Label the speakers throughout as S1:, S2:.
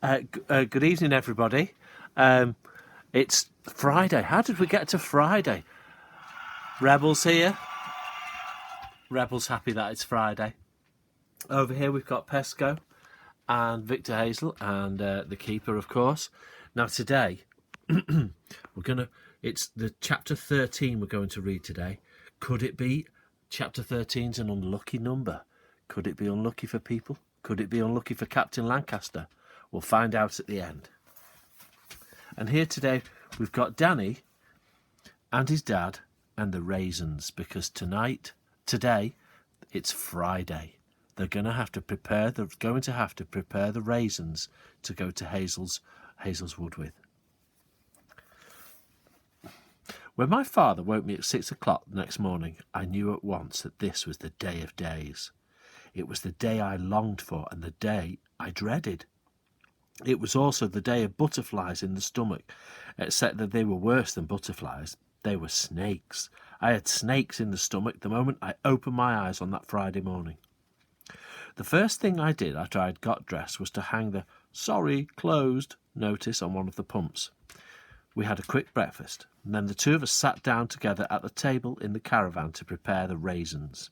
S1: Good evening, everybody. It's Friday. How did we get to Friday? Rebel's here. Rebel's happy that it's Friday. Over here we've got Pesco and Victor Hazel and the keeper, of course. Now today, it's the chapter 13 we're going to read today. Could it be chapter 13's an unlucky number? Could it be unlucky for people? Could it be unlucky for Captain Lancaster? We'll find out at the end. And here today we've got Danny and his dad and the raisins, because today, it's Friday. They're going to have to prepare the raisins to go to Hazel's wood with. When my father woke me at 6 o'clock the next morning, I knew at once that this was the day of days. It was the day I longed for and the day I dreaded. It was also the day of butterflies in the stomach, except that they were worse than butterflies. They were snakes. I had snakes in the stomach the moment I opened my eyes on that Friday morning. The first thing I did after I'd got dressed was to hang the "Sorry, closed" notice on one of the pumps. We had a quick breakfast, and then the two of us sat down together at the table in the caravan to prepare the raisins.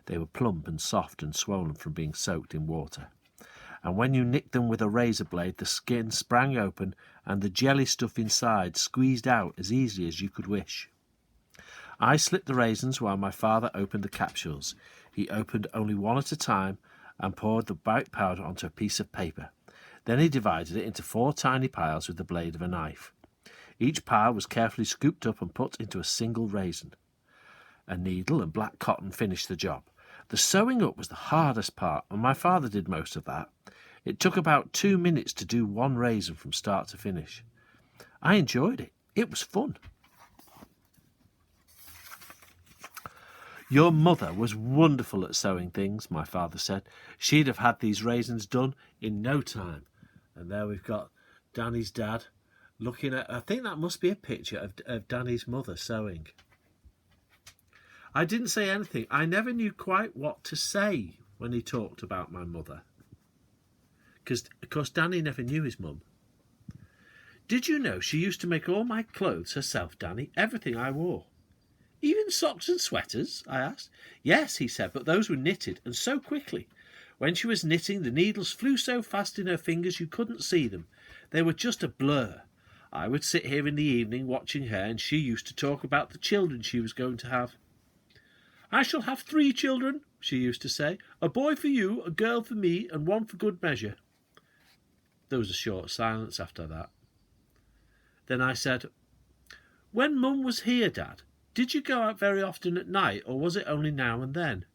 S1: They were plump and soft and swollen from being soaked in water. And when you nicked them with a razor blade, the skin sprang open and the jelly stuff inside squeezed out as easily as you could wish. I slipped the raisins while my father opened the capsules. He opened only one at a time and poured the white powder onto a piece of paper. Then he divided it into 4 tiny piles with the blade of a knife. Each pile was carefully scooped up and put into a single raisin. A needle and black cotton finished the job. The sewing up was the hardest part, and my father did most of that. It took about 2 minutes to do one raisin from start to finish. I enjoyed it. It was fun. Your mother was wonderful at sewing things, my father said. She'd have had these raisins done in no time. And there we've got Danny's dad looking at, I think that must be a picture of Danny's mother sewing. I didn't say anything. I never knew quite what to say when he talked about my mother. Because, of course, Danny never knew his mum. Did you know she used to make all my clothes herself, Danny? Everything I wore. Even socks and sweaters? I asked. Yes, he said, but those were knitted, and so quickly. When she was knitting, the needles flew so fast in her fingers you couldn't see them. They were just a blur. I would sit here in the evening watching her, and she used to talk about the children she was going to have. I shall have 3 children, she used to say. A boy for you, a girl for me, and one for good measure. There was a short silence after that. Then I said, When Mum was here, Dad, did you go out very often at night, or was it only now and then?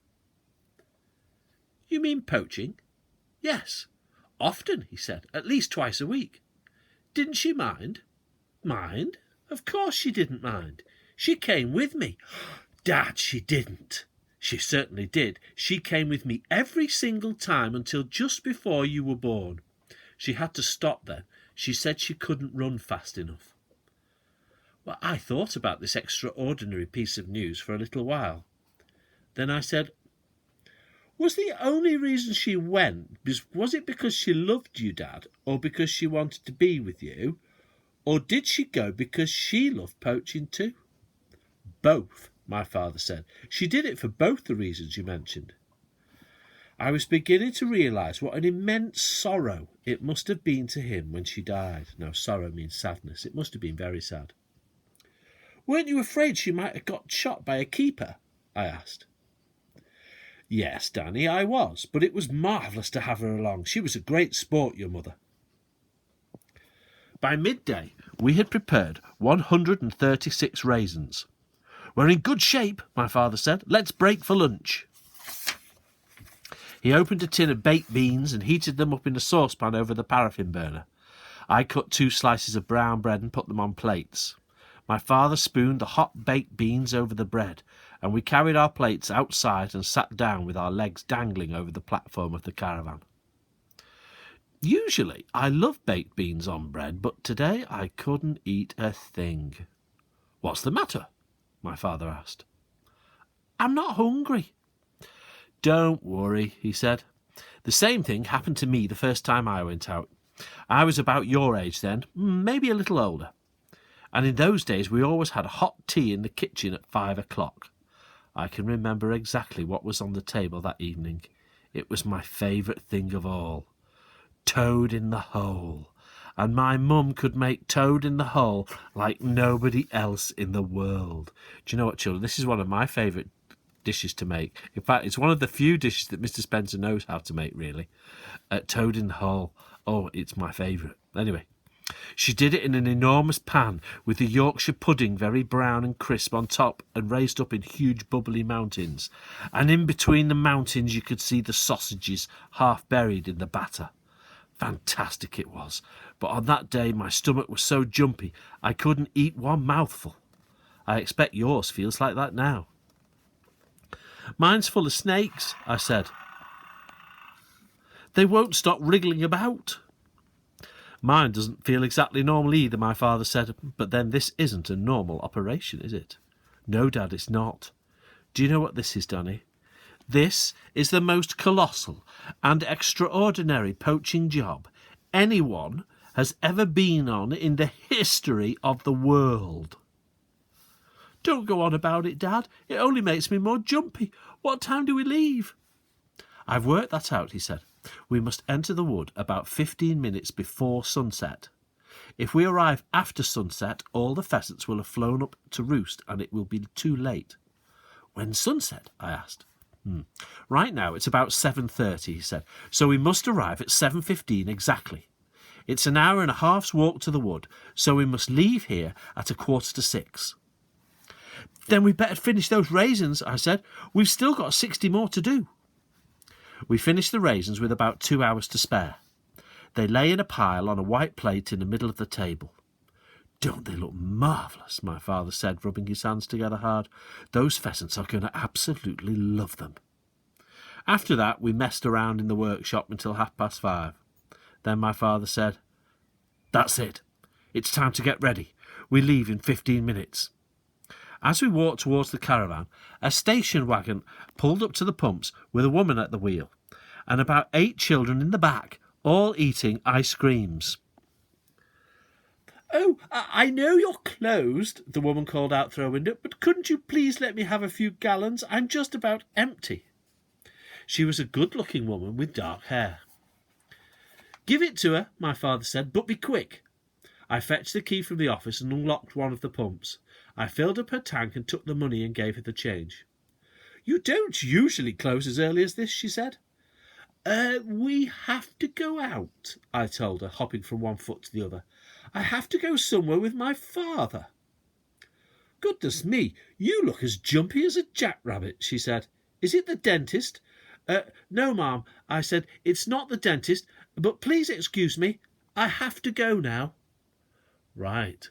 S1: You mean poaching? Yes. Often, he said, at least twice a week. Didn't she mind? Mind? Of course she didn't mind. She came with me. Dad, she didn't. She certainly did. She came with me every single time until just before you were born. She had to stop then. She said she couldn't run fast enough. Well, I thought about this extraordinary piece of news for a little while. Then I said, Was the only reason she went, was it because she loved you, Dad, or because she wanted to be with you? Or did she go because she loved poaching too? Both, my father said. She did it for both the reasons you mentioned. I was beginning to realise what an immense sorrow it must have been to him when she died. Now, sorrow means sadness. It must have been very sad. Weren't you afraid she might have got shot by a keeper? I asked. Yes, Danny, I was, but it was marvellous to have her along. She was a great sport, your mother. By midday, we had prepared 136 raisins. We're in good shape, my father said. Let's break for lunch. He opened a tin of baked beans and heated them up in a saucepan over the paraffin burner. I cut 2 slices of brown bread and put them on plates. My father spooned the hot baked beans over the bread, and we carried our plates outside and sat down with our legs dangling over the platform of the caravan. Usually I love baked beans on bread, but today I couldn't eat a thing. What's the matter? My father asked. I'm not hungry. Don't worry, he said. The same thing happened to me the first time I went out. I was about your age then, maybe a little older. And in those days we always had hot tea in the kitchen at 5 o'clock. I can remember exactly what was on the table that evening. It was my favourite thing of all. Toad in the hole. And my mum could make toad in the hole like nobody else in the world. Do you know what, children? This is one of my favourite dishes to make. In fact, it's one of the few dishes that Mr. Spencer knows how to make, really. Toad in the hole. Oh, it's my favourite. Anyway, she did it in an enormous pan with the Yorkshire pudding very brown and crisp on top and raised up in huge bubbly mountains. And in between the mountains you could see the sausages half buried in the batter. Fantastic it was, but on that day my stomach was so jumpy I couldn't eat one mouthful. I expect yours feels like that now. Mine's full of snakes, I said. They won't stop wriggling about. Mine doesn't feel exactly normal either, my father said, but then this isn't a normal operation, is it? No, Dad, it's not. Do you know what this is, Danny? This is the most colossal and extraordinary poaching job anyone has ever been on in the history of the world. Don't go on about it, Dad. It only makes me more jumpy. What time do we leave? I've worked that out, he said. We must enter the wood about 15 minutes before sunset. If we arrive after sunset, all the pheasants will have flown up to roost and it will be too late. When's sunset? I asked. Right now it's about 7:30, he said, so we must arrive at 7:15 exactly. It's an hour and a half's walk to the wood, so we must leave here at 5:45. Then we'd better finish those raisins, I said. We've still got 60 more to do. We finished the raisins with about 2 hours to spare. They lay in a pile on a white plate in the middle of the table. Don't they look marvellous, my father said, rubbing his hands together hard. Those pheasants are going to absolutely love them. After that, we messed around in the workshop until 5:30. Then my father said, That's it. It's time to get ready. We leave in 15 minutes. As we walked towards the caravan, a station wagon pulled up to the pumps with a woman at the wheel and about 8 children in the back, all eating ice creams. Oh, I know you're closed, the woman called out through a window, but couldn't you please let me have a few gallons? I'm just about empty. She was a good-looking woman with dark hair. Give it to her, my father said, but be quick. I fetched the key from the office and unlocked one of the pumps. I filled up her tank and took the money and gave her the change. You don't usually close as early as this, she said. We have to go out, I told her, hopping from one foot to the other. I have to go somewhere with my father. Goodness me, you look as jumpy as a jackrabbit, she said. Is it the dentist? No, Ma'am, I said. It's not the dentist, but please excuse me. I have to go now. Right.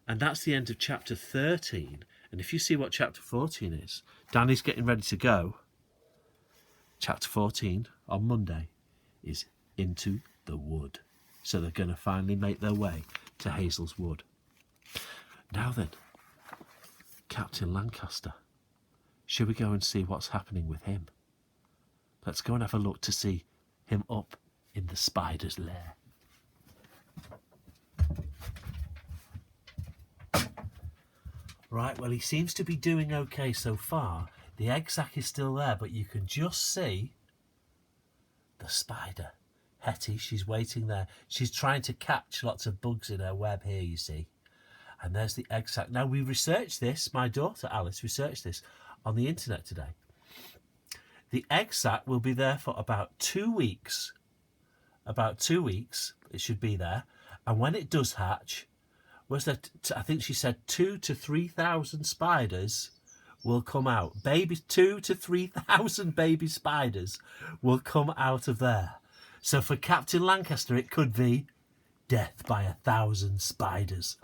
S1: And that's the end of chapter 13. And if you see what chapter 14 is, Danny's getting ready to go. Chapter 14 on Monday is Into the Wood. So they're going to finally make their way to Hazel's Wood. Now then, Captain Lancaster. Shall we go and see what's happening with him? Let's go and have a look to see him up in the spider's lair. Right, well, he seems to be doing okay so far. The egg sac is still there, but you can just see the spider. Hetty, she's waiting there. She's trying to catch lots of bugs in her web here, you see. And there's the egg sac. Now, we researched this, my daughter Alice researched this on the internet today. The egg sac will be there for about 2 weeks. About 2 weeks, it should be there. And when it does hatch, I think she said 2,000 to 3,000 spiders will come out. 2,000 to 3,000 baby spiders will come out of there. So for Captain Lancaster, it could be death by 1,000 spiders.